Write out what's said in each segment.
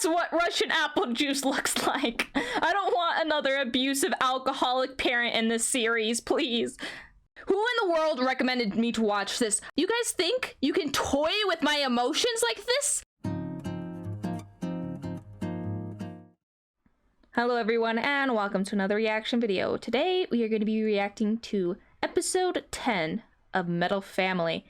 That's what Russian apple juice looks like. I don't want another abusive alcoholic parent in this series, please. Who in the world recommended me to watch this? You guys think you can toy with my emotions like this? Hello everyone and welcome to another reaction video. Today we are going to be reacting to episode 10 of Metal Family.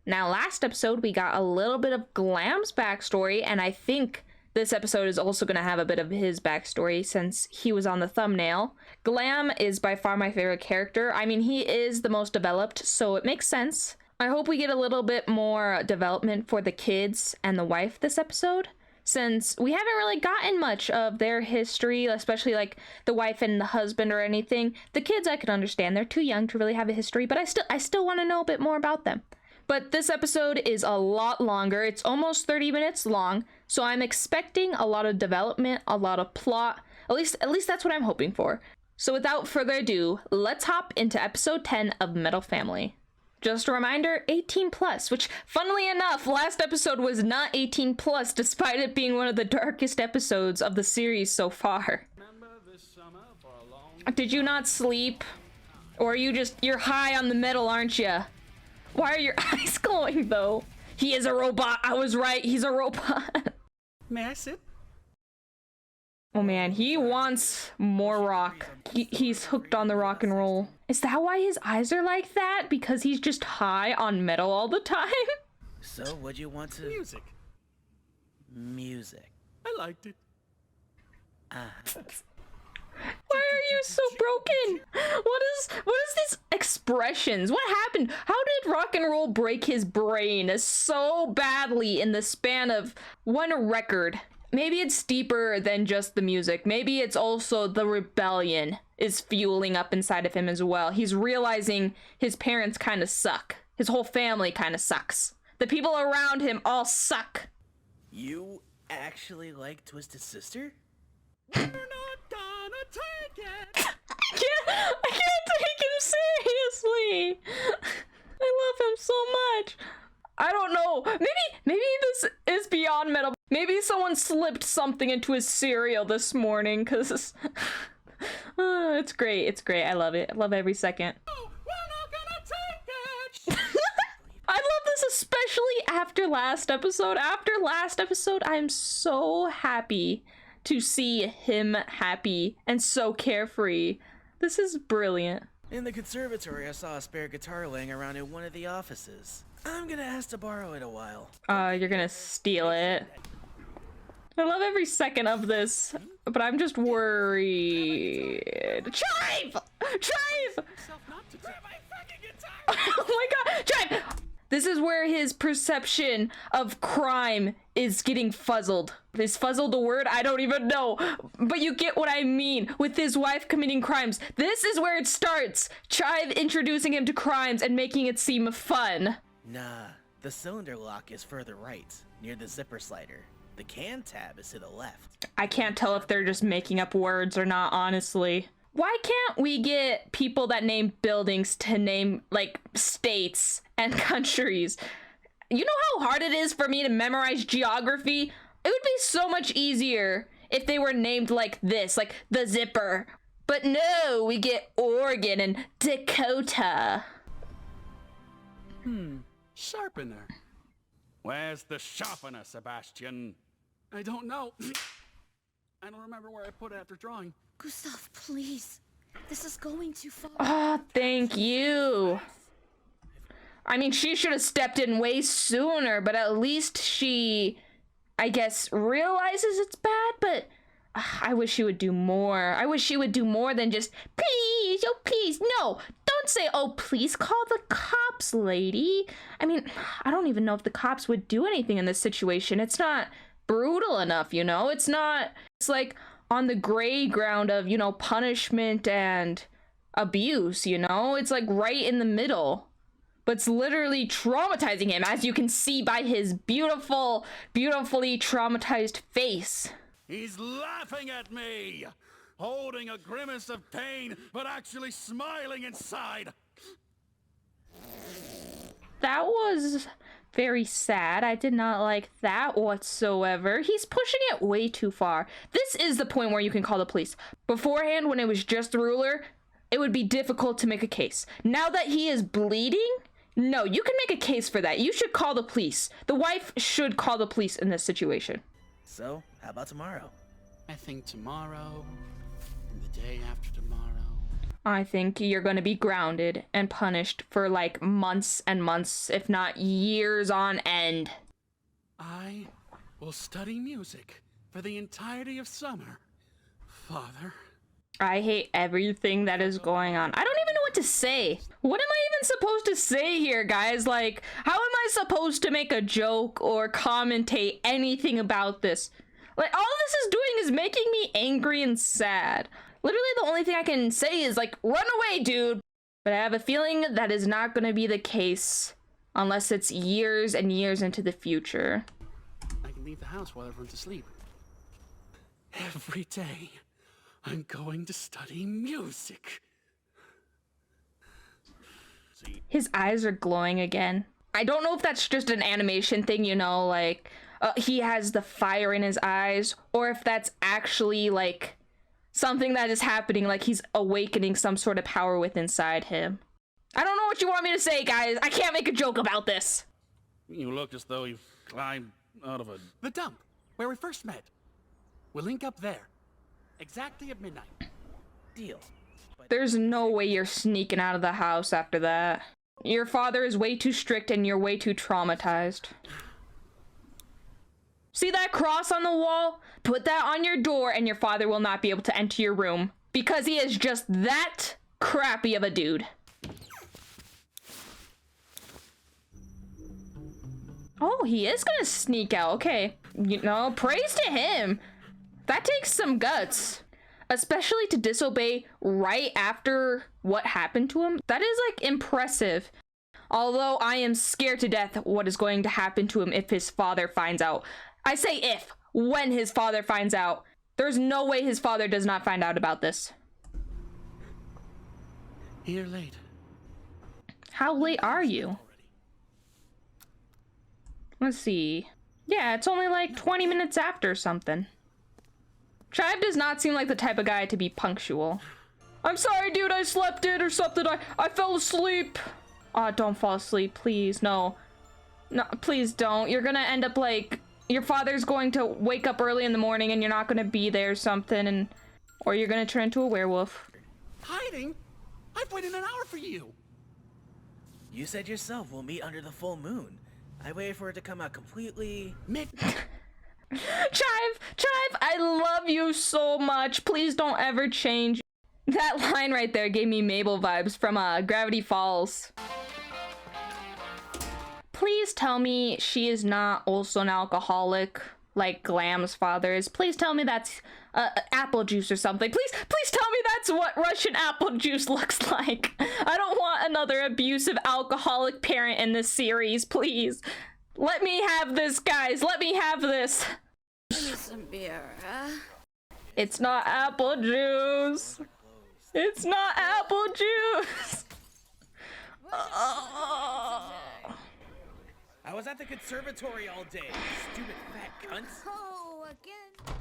Now last episode we got a little bit of Glam's backstory, and I think this episode is also going to have a bit of his backstory since he was on the thumbnail. Glam is by far my favorite character. I mean, he is the most developed, so it makes sense. I hope we get a little bit more development for the kids and the wife this episode, since we haven't really gotten much of their history, especially like the wife and the husband or anything. The kids I can understand, they're too young to really have a history, but I still want to know a bit more about them. But this episode is a lot longer. It's almost 30 minutes long, so I'm expecting a lot of development, a lot of plot. At least that's what I'm hoping for. So without further ado, let's hop into episode 10 of Metal Family. Just a reminder, 18 plus, which funnily enough, last episode was not 18 plus, despite it being one of the darkest episodes of the series so far. Did you not sleep? Or you're high on the metal, aren't you? Why are your eyes glowing though? He is a robot. I was right. He's a robot. May I sit? Oh man, he wants more rock. He's hooked on the rock and roll. Is that why his eyes are like that? Because he's just high on metal all the time? So, what'd you want to... Music. Music. I liked it. Why are you so broken? What is these expressions? What happened? How did rock and roll break his brain so badly in the span of one record? Maybe it's deeper than just the music. Maybe it's also the rebellion is fueling up inside of him as well. He's realizing his parents kind of suck. His whole family kind of sucks. The people around him all suck. You actually like Twisted Sister? We're not gonna take it. I can't take him seriously. I love him so much. I don't know. Maybe this is beyond metal. Maybe someone slipped something into his cereal this morning, because it's great. It's great. I love it. I love every second. Oh, we're not gonna take it. I love this especially after last episode. After last episode, I'm so happy to see him happy and so carefree. This is brilliant. In the conservatory, I saw a spare guitar laying around in one of the offices. I'm gonna ask to borrow it a while. You're gonna steal it. I love every second of this, but I'm just worried. Chive! Chive! Oh my god, Chive! This is where his perception of crime is getting fuzzled. Is fuzzled a word? I don't even know. But you get what I mean with his wife committing crimes. This is where it starts. Chive introducing him to crimes and making it seem fun. Nah, the cylinder lock is further right, near the zipper slider. The can tab is to the left. I can't tell if they're just making up words or not, honestly. Why can't we get people that name buildings to name, like, states and countries? You know how hard it is for me to memorize geography? It would be so much easier if they were named like this, like the zipper. But no, we get Oregon and Dakota. Sharpener. Where's the sharpener, Sebastian? I don't know. I don't remember where I put it after drawing. Gustav, please. This is going too far. Oh, thank you. I mean, she should have stepped in way sooner, but at least she, I guess, realizes it's bad, but I wish she would do more. I wish she would do more than just, please, oh, please. No, don't say, oh, please call the cops, lady. I mean, I don't even know if the cops would do anything in this situation. It's not brutal enough, you know? It's like on the gray ground of, you know, punishment and abuse, you know? It's like right in the middle. But it's literally traumatizing him, as you can see by his beautifully traumatized face. He's laughing at me, holding a grimace of pain, but actually smiling inside. That was Very sad. I did not like that whatsoever. He's pushing it way too far. This is the point where you can call the police. Beforehand, when it was just the ruler, it would be difficult to make a case. Now that he is bleeding, no, you can make a case for that. You should call the police. The wife should call the police in this situation. So, how about tomorrow? I think tomorrow, and the day after tomorrow. I think you're going to be grounded and punished for like months and months, if not years on end. I will study music for the entirety of summer, Father. I hate everything that is going on. I don't even know what to say. What am I even supposed to say here, guys? Like, how am I supposed to make a joke or commentate anything about this? Like, all this is doing is making me angry and sad. Literally, the only thing I can say is, like, run away, dude. But I have a feeling that is not going to be the case unless it's years and years into the future. I can leave the house while everyone's asleep. Every day, I'm going to study music. His eyes are glowing again. I don't know if that's just an animation thing, you know, like, he has the fire in his eyes, or if that's actually, like, something that is happening, like he's awakening some sort of power within inside him. I don't know what you want me to say, guys. I can't make a joke about this. You look as though you've climbed out of the dump, where we first met. We'll link up there, exactly at midnight. Deal. There's no way you're sneaking out of the house after that. Your father is way too strict and you're way too traumatized. See that cross on the wall? Put that on your door and your father will not be able to enter your room because he is just that crappy of a dude. Oh, he is gonna sneak out. Okay. You know, praise to him. That takes some guts. Especially to disobey right after what happened to him. That is, like, impressive. Although I am scared to death what is going to happen to him if his father finds out. I say if, when his father finds out. There's no way his father does not find out about this. Here late. How late are you? Let's see. Yeah, it's only like 20 minutes after something. Chive does not seem like the type of guy to be punctual. I'm sorry, dude, I slept in or something. I fell asleep. Oh, don't fall asleep, please. No. No, please don't. You're gonna end up like... Your father's going to wake up early in the morning and you're not gonna be there or something, and... Or you're gonna turn into a werewolf. Hiding? I've waited an hour for you. You said yourself we'll meet under the full moon. I waited for it to come out completely... Chive, I love you so much. Please don't ever change. That line right there gave me Mabel vibes from Gravity Falls. Please tell me she is not also an alcoholic like Glam's father is. Please tell me that's apple juice or something. Please tell me that's what Russian apple juice looks like. I don't want another abusive alcoholic parent in this series, please. Let me have this, guys. Let me have this. Give me some beer, huh? It's not apple juice. It's not apple juice. I was at the conservatory all day, stupid fat cunts. Oh, again.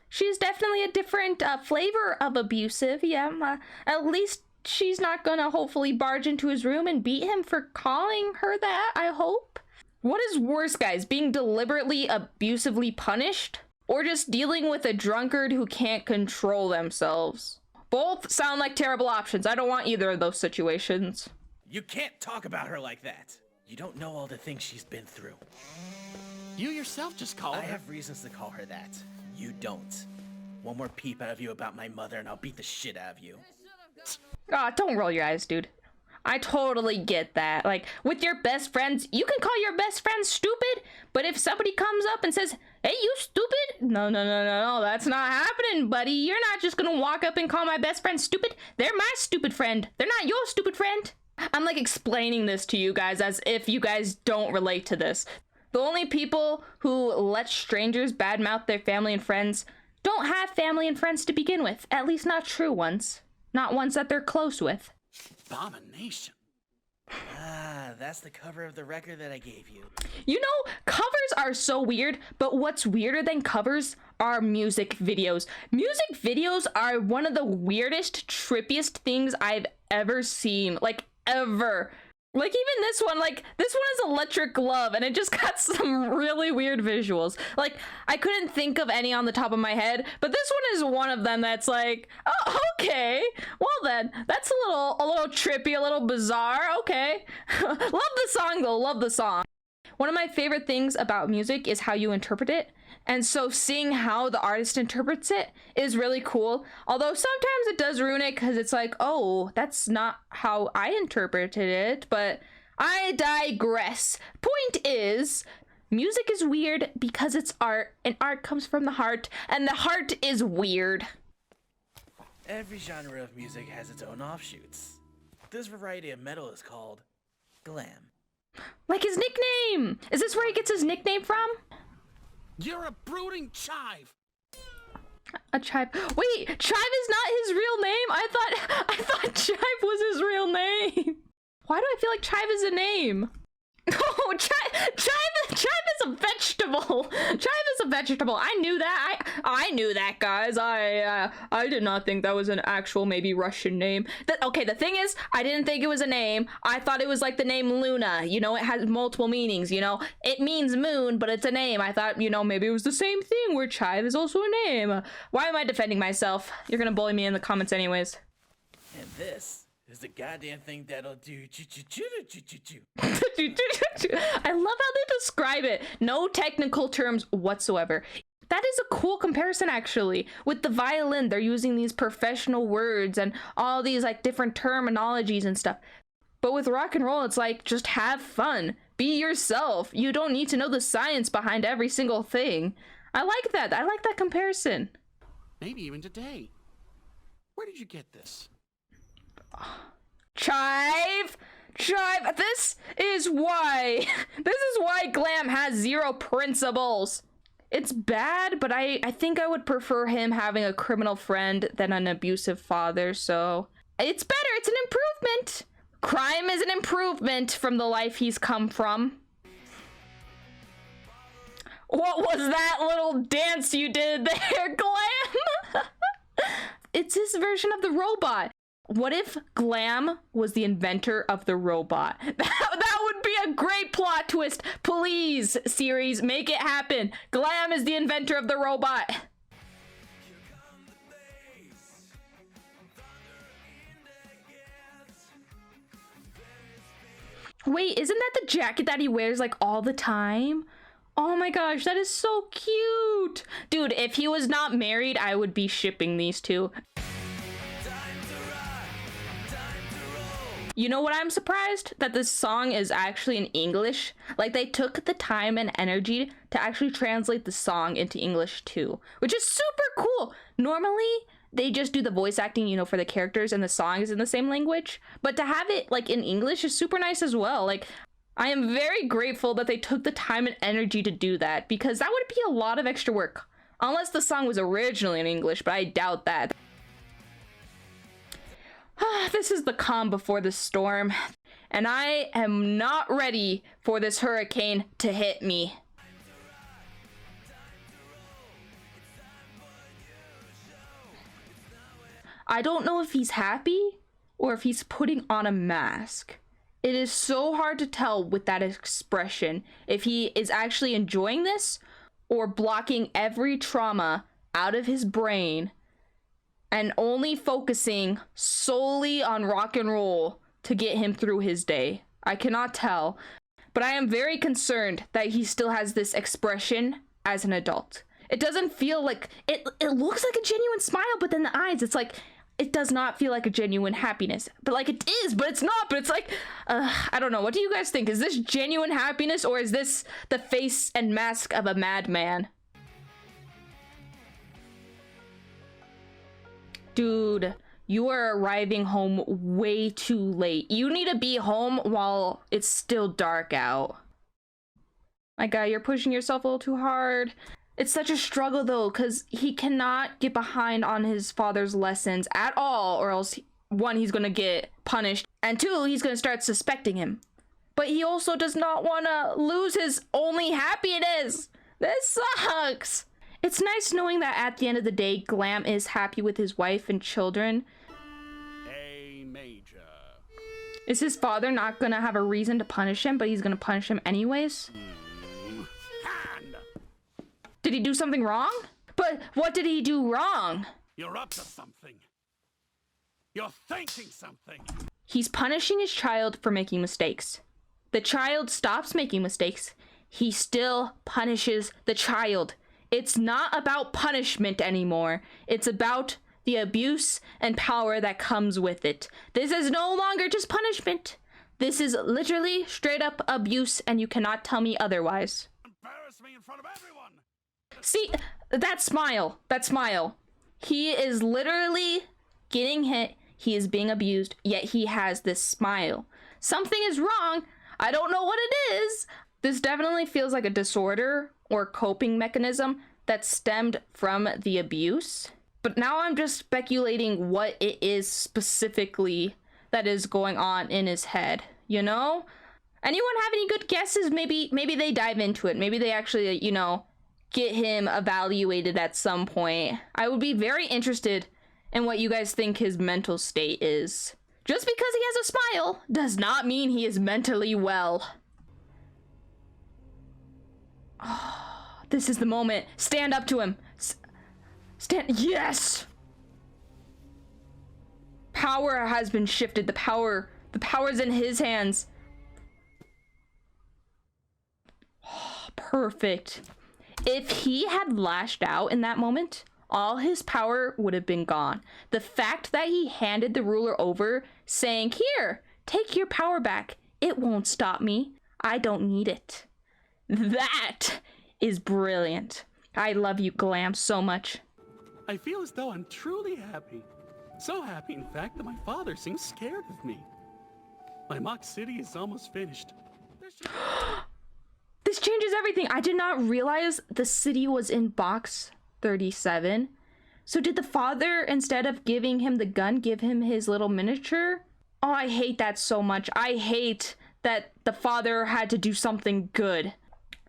She's definitely a different flavor of abusive. Yeah, at least she's not gonna hopefully barge into his room and beat him for calling her that, I hope. What is worse, guys, being deliberately abusively punished or just dealing with a drunkard who can't control themselves? Both sound like terrible options. I don't want either of those situations. You can't talk about her like that. You don't know all the things she's been through. You yourself just called her. I have reasons to call her that. You don't. One more peep out of you about my mother and I'll beat the shit out of you. Ah, don't roll your eyes, dude. I totally get that. Like, with your best friends, you can call your best friends stupid, but if somebody comes up and says, hey, you stupid? No, that's not happening, buddy. You're not just gonna walk up and call my best friend stupid. They're my stupid friend. They're not your stupid friend. I'm like explaining this to you guys as if you guys don't relate to this. The only people who let strangers badmouth their family and friends don't have family and friends to begin with. At least not true ones. Not ones that they're close with. Abomination. Ah, that's the cover of the record that I gave you. You know, covers are so weird, but what's weirder than covers are music videos. Music videos are one of the weirdest, trippiest things I've ever seen. Like, ever. Like, even this one is Electric Glove, and it just got some really weird visuals. Like, I couldn't think of any on the top of my head, but this one is one of them that's like, oh, okay. Well then, that's a little trippy, a little bizarre, okay. Love the song though, love the song. One of my favorite things about music is how you interpret it. And so seeing how the artist interprets it is really cool. Although sometimes it does ruin it because it's like, oh, that's not how I interpreted it. But I digress. Point is, music is weird because it's art, and art comes from the heart, and the heart is weird. Every genre of music has its own offshoots. This variety of metal is called Glam. Like his nickname! Is this where he gets his nickname from? You're a brooding chive. A chive. Wait, chive is not his real name? I thought chive was his real name. Why do I feel like chive is a name? Oh, chive is a vegetable. Chive is a vegetable. I knew that. I knew that, guys. I did not think that was an actual maybe Russian name. Okay, the thing is, I didn't think it was a name. I thought it was like the name Luna. You know, it has multiple meanings, you know. It means moon, but it's a name. I thought, you know, maybe it was the same thing where chive is also a name. Why am I defending myself? You're gonna bully me in the comments anyways. And this is the goddamn thing that'll do choo-choo-choo-choo-choo-choo. I love how they describe it. No technical terms whatsoever. That is a cool comparison, actually. With the violin, they're using these professional words and all these like different terminologies and stuff. But with rock and roll, it's like, just have fun. Be yourself. You don't need to know the science behind every single thing. I like that. I like that comparison. Maybe even today. Where did you get this? Chive, this is why Glam has 0 principles. It's bad, but I think I would prefer him having a criminal friend than an abusive father, so it's better. It's an improvement. Crime is an improvement from the life he's come from. What was that little dance you did there, Glam? It's his version of the robot. What if Glam was the inventor of the robot? That would be a great plot twist. Please, series, make it happen. Glam is the inventor of the robot. Wait, isn't that the jacket that he wears like all the time? Oh my gosh, that is so cute. Dude, if he was not married, I would be shipping these two. You know what, I'm surprised? That this song is actually in English. Like, they took the time and energy to actually translate the song into English too, which is super cool. Normally, they just do the voice acting, you know, for the characters, and the song is in the same language. But to have it, like, in English is super nice as well. Like, I am very grateful that they took the time and energy to do that, because that would be a lot of extra work. Unless the song was originally in English, but I doubt that. This is the calm before the storm, and I am not ready for this hurricane to hit me. I don't know if he's happy or if he's putting on a mask. It is so hard to tell with that expression if he is actually enjoying this or blocking every trauma out of his brain and only focusing solely on rock and roll to get him through his day. I cannot tell, but I am very concerned that he still has this expression as an adult. It doesn't feel like, it looks like a genuine smile, but then the eyes, it's like, it does not feel like a genuine happiness. But like, it is, but it's not, but it's like, I don't know. What do you guys think? Is this genuine happiness, or is this the face and mask of a madman? Dude, you are arriving home way too late. You need to be home while it's still dark out. My guy, you're pushing yourself a little too hard. It's such a struggle though, because he cannot get behind on his father's lessons at all, or else one, he's gonna get punished, And two, he's gonna start suspecting him. But he also does not want to lose his only happiness. This sucks. It's nice knowing that at the end of the day, Glam is happy with his wife and children. A major. Is his father not gonna have a reason to punish him, but he's gonna punish him anyways? Hand! Did he do something wrong? But what did he do wrong? You're up to something. You're thinking something. He's punishing his child for making mistakes. The child stops making mistakes. He still punishes the child. It's not about punishment anymore. It's about the abuse and power that comes with it. This is no longer just punishment. This is literally straight up abuse, and you cannot tell me otherwise. Embarrass me in front of everyone. See, that smile, He is literally getting hit. He is being abused, yet he has this smile. Something is wrong. I don't know what it is. This definitely feels like a disorder or coping mechanism that stemmed from the abuse. But now I'm just speculating what it is specifically that is going on in his head, you know? Anyone have any good guesses? Maybe they dive into it. Maybe they actually, you know, get him evaluated at some point. I would be very interested in what you guys think his mental state is. Just because he has a smile does not mean he is mentally well. Oh, this is the moment. Stand up to him. Stand. Yes! Power has been shifted. The power's in his hands. Oh, perfect. If he had lashed out in that moment, all his power would have been gone. The fact that he handed the ruler over, saying, "Here, take your power back. It won't stop me. I don't need it." That is brilliant. I love you, Glam, so much. I feel as though I'm truly happy. So happy, in fact, that my father seems scared of me. My mock city is almost finished. This changes everything. I did not realize the city was in box 37. So did the father, instead of giving him the gun, give him his little miniature? Oh, I hate that so much. I hate that the father had to do something good.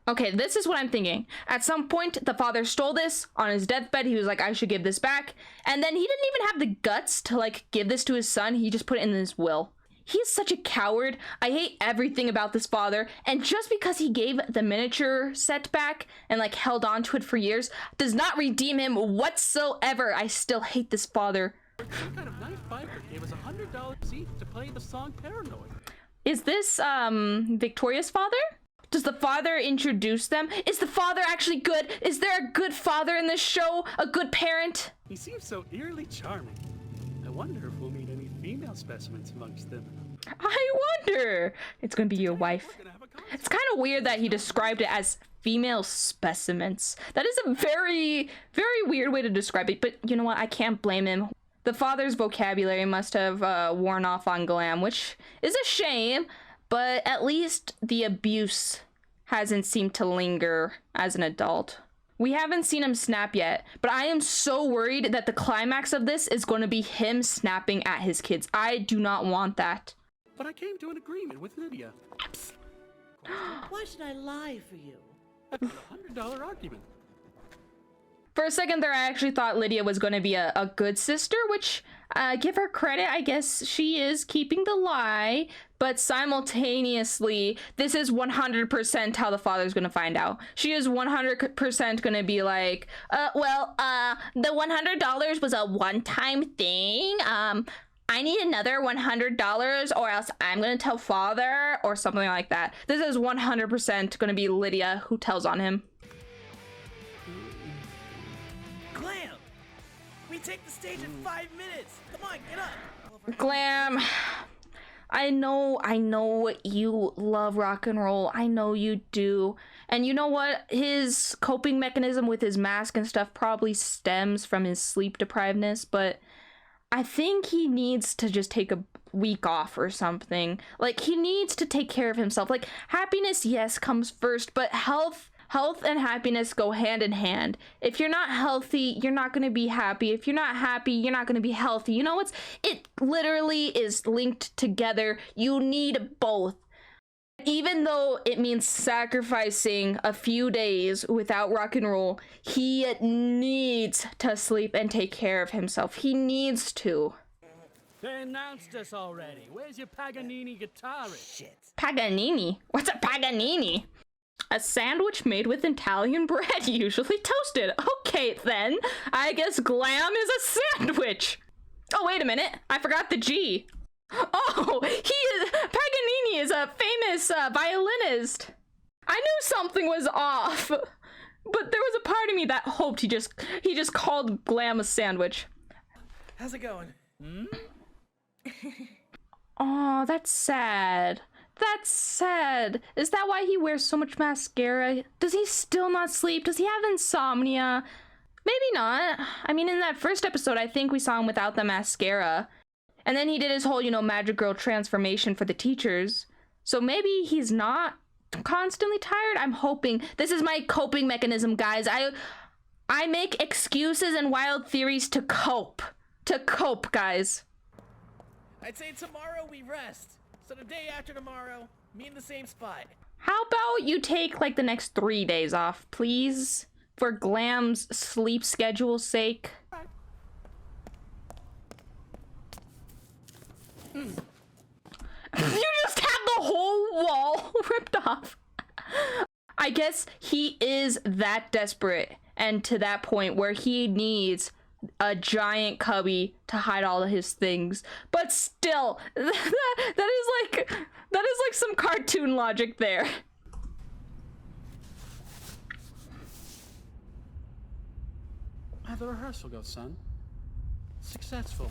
Okay, this is what I'm thinking. At some point, the father stole this on his deathbed. He was like, I should give this back. And then he didn't even have the guts to, like, give this to his son. He just put it in his will. He's such a coward. I hate everything about this father. And just because he gave the miniature set back and, like, held on to it for years does not redeem him whatsoever. I still hate this father. Some kind of knife fighter gave us $100 each to play the song Paranoid. Is this, Victoria's father? Does the father introduce them? Is the father actually good? Is there a good father in this show? A good parent? He seems so eerily charming. I wonder if we'll meet any female specimens amongst them. I wonder. It's gonna be your wife. It's kind of weird that he described it as female specimens. That is a very, very weird way to describe it, but you know what? I can't blame him. The father's vocabulary must have worn off on Glam, which is a shame. But at least the abuse hasn't seemed to linger as an adult. We haven't seen him snap yet, but I am so worried that the climax of this is going to be him snapping at his kids. I do not want that. But I came to an agreement with Lydia. Why should I lie for you? That's a $100 argument. For a second there, I actually thought Lydia was going to be a good sister, which, give her credit, I guess she is keeping the lie, but simultaneously, this is 100% how the father's going to find out. She is 100% going to be like, the $100 was a one-time thing, I need another $100 or else I'm going to tell father, or something like that. This is 100% going to be Lydia who tells on him. Glam! We take the stage in 5 minutes! Come on, get up! Glam, I know you love rock and roll. I know you do. And you know what? His coping mechanism with his mask and stuff probably stems from his sleep deprivedness, but I think he needs to just take a week off or something. Like, he needs to take care of himself. Like, happiness, yes, comes first, but health Health and happiness go hand in hand. If you're not healthy, you're not going to be happy. If you're not happy, you're not going to be healthy. You know what's? It literally is linked together. You need both. Even though it means sacrificing a few days without rock and roll, he needs to sleep and take care of himself. He needs to. They announced us already. Where's your Paganini guitarist? Shit. Paganini? What's a Paganini? A sandwich made with Italian bread, usually toasted. Okay, then. I guess Glam is a sandwich. Oh, wait a minute. I forgot the G. Oh, Paganini is a famous violinist. I knew something was off, but there was a part of me that hoped he just called Glam a sandwich. How's it going? Oh, that's sad. That's sad. Is that why he wears so much mascara? Does he still not sleep? Does he have insomnia? Maybe not. I mean, in that first episode, I think we saw him without the mascara. And then he did his whole, magic girl transformation for the teachers. So maybe he's not constantly tired. I'm hoping. This is my coping mechanism, guys. I make excuses and wild theories to cope. To cope, guys. I'd say tomorrow we rest. So the day after tomorrow, meet in the same spot. How about you take, the next 3 days off, please? For Glam's sleep schedule's sake. You just had the whole wall ripped off. I guess he is that desperate and to that point where he needs a giant cubby to hide all of his things. But still, that is like some cartoon logic there. How'd the rehearsal go, son? Successful.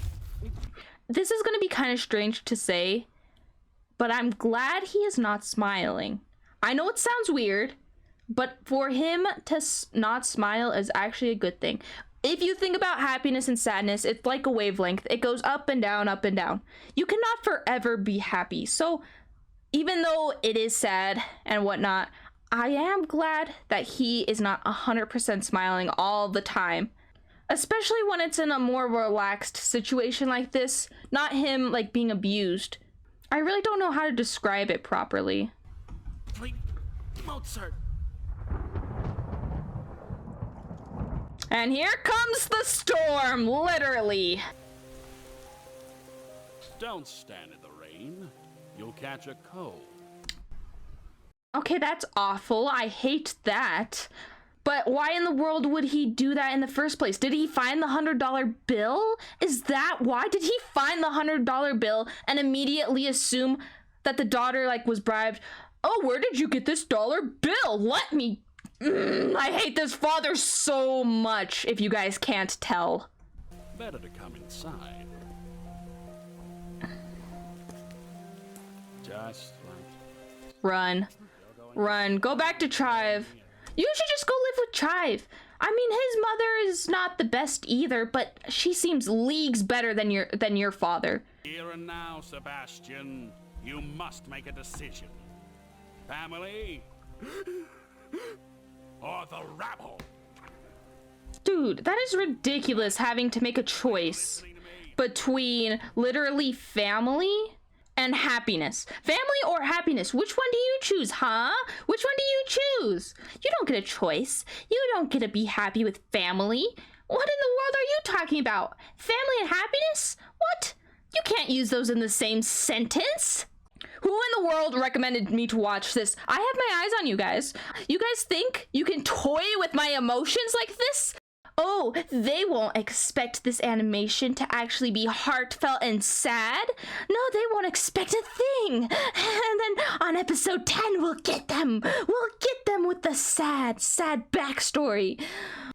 This is gonna be kind of strange to say, but I'm glad he is not smiling. I know it sounds weird, but for him to not smile is actually a good thing. If you think about happiness and sadness, it's like a wavelength. It goes up and down, up and down. You cannot forever be happy. So even though it is sad and whatnot, I am glad that he is not 100% smiling all the time. Especially when it's in a more relaxed situation like this, not him being abused. I really don't know how to describe it properly. Wait, Mozart. And here comes the storm, literally. Don't stand in the rain. You'll catch a cold. Okay, that's awful. I hate that. But why in the world would he do that in the first place? Did he find the $100 bill? Is that why? Did he find the $100 bill and immediately assume that the daughter was bribed? Oh, where did you get this dollar bill? Let me... I hate this father so much, if you guys can't tell. Better to come inside. Just like... Run. Run. Go back to Chive. You should just go live with Chive. I mean, his mother is not the best either, but she seems leagues better than your father. Here and now, Sebastian, you must make a decision. Family or the rabble? Dude, that is ridiculous having to make a choice between literally family and happiness. Family or happiness? Which one do you choose, huh? Which one do you choose? You don't get a choice. You don't get to be happy with family. What in the world are you talking about? Family and happiness? What? You can't use those in the same sentence. Who in the world recommended me to watch this? I have my eyes on you guys. You guys think you can toy with my emotions like this? Oh, they won't expect this animation to actually be heartfelt and sad. No, they won't expect a thing. And then on episode 10, we'll get them. We'll get them with the sad, sad backstory.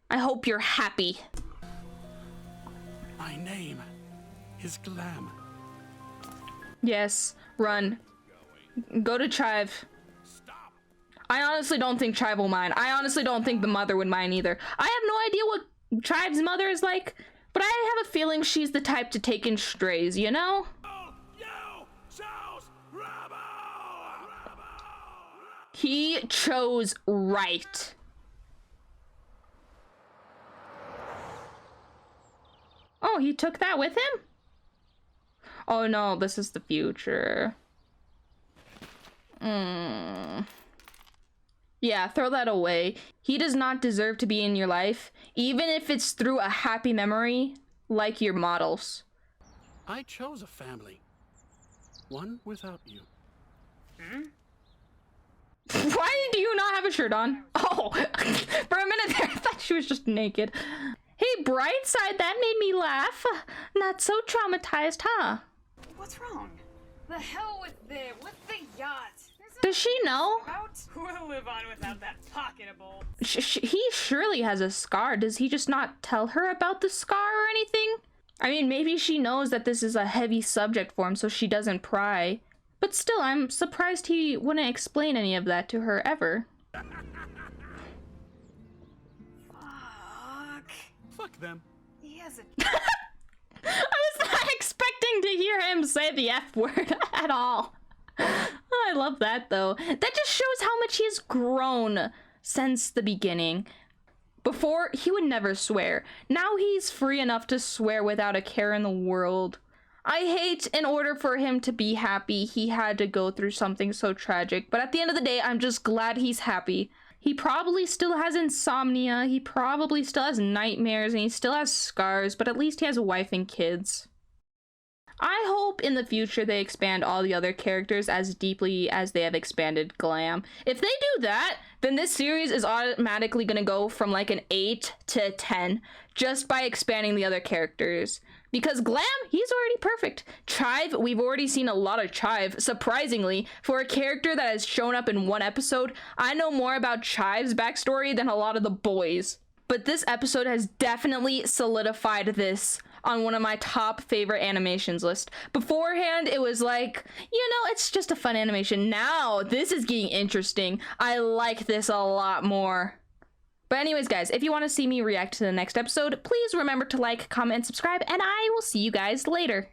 I hope you're happy. My name is Glam. Yes, run. Go to Chive. Stop. I honestly don't think Chive will mind. I honestly don't think the mother would mind either. I have no idea what Chive's mother is like, but I have a feeling she's the type to take in strays, you know? You chose rebel! He chose right. Oh, he took that with him? Oh no, this is the future. Yeah, throw that away. He does not deserve to be in your life, even if it's through a happy memory, like your models. I chose a family. One without you. Why do you not have a shirt on? Oh, for a minute there, I thought she was just naked. Hey, Brightside, that made me laugh. Not so traumatized, huh? What's wrong? The hell with the yacht. Does she know? We'll live on without that pocketable. He surely has a scar. Does he just not tell her about the scar or anything? I mean, maybe she knows that this is a heavy subject for him, so she doesn't pry. But still, I'm surprised he wouldn't explain any of that to her ever. Fuck. Fuck them. He has a... I was not expecting to hear him say the F word at all. I love that though. That just shows how much he has grown since the beginning. Before, he would never swear. Now he's free enough to swear without a care in the world. I hate, in order for him to be happy, he had to go through something so tragic. But at the end of the day, I'm just glad he's happy. He probably still has insomnia, he probably still has nightmares, and he still has scars, but at least he has a wife and kids. I hope in the future they expand all the other characters as deeply as they have expanded Glam. If they do that, then this series is automatically gonna go from like an 8 to 10 just by expanding the other characters. Because Glam, he's already perfect. Chive, we've already seen a lot of Chive. Surprisingly, for a character that has shown up in one episode, I know more about Chive's backstory than a lot of the boys. But this episode has definitely solidified this on one of my top favorite animations list. Beforehand, it was like, you know, it's just a fun animation. Now, this is getting interesting. I like this a lot more. But anyways, guys, if you want to see me react to the next episode, please remember to like, comment, and subscribe, and I will see you guys later.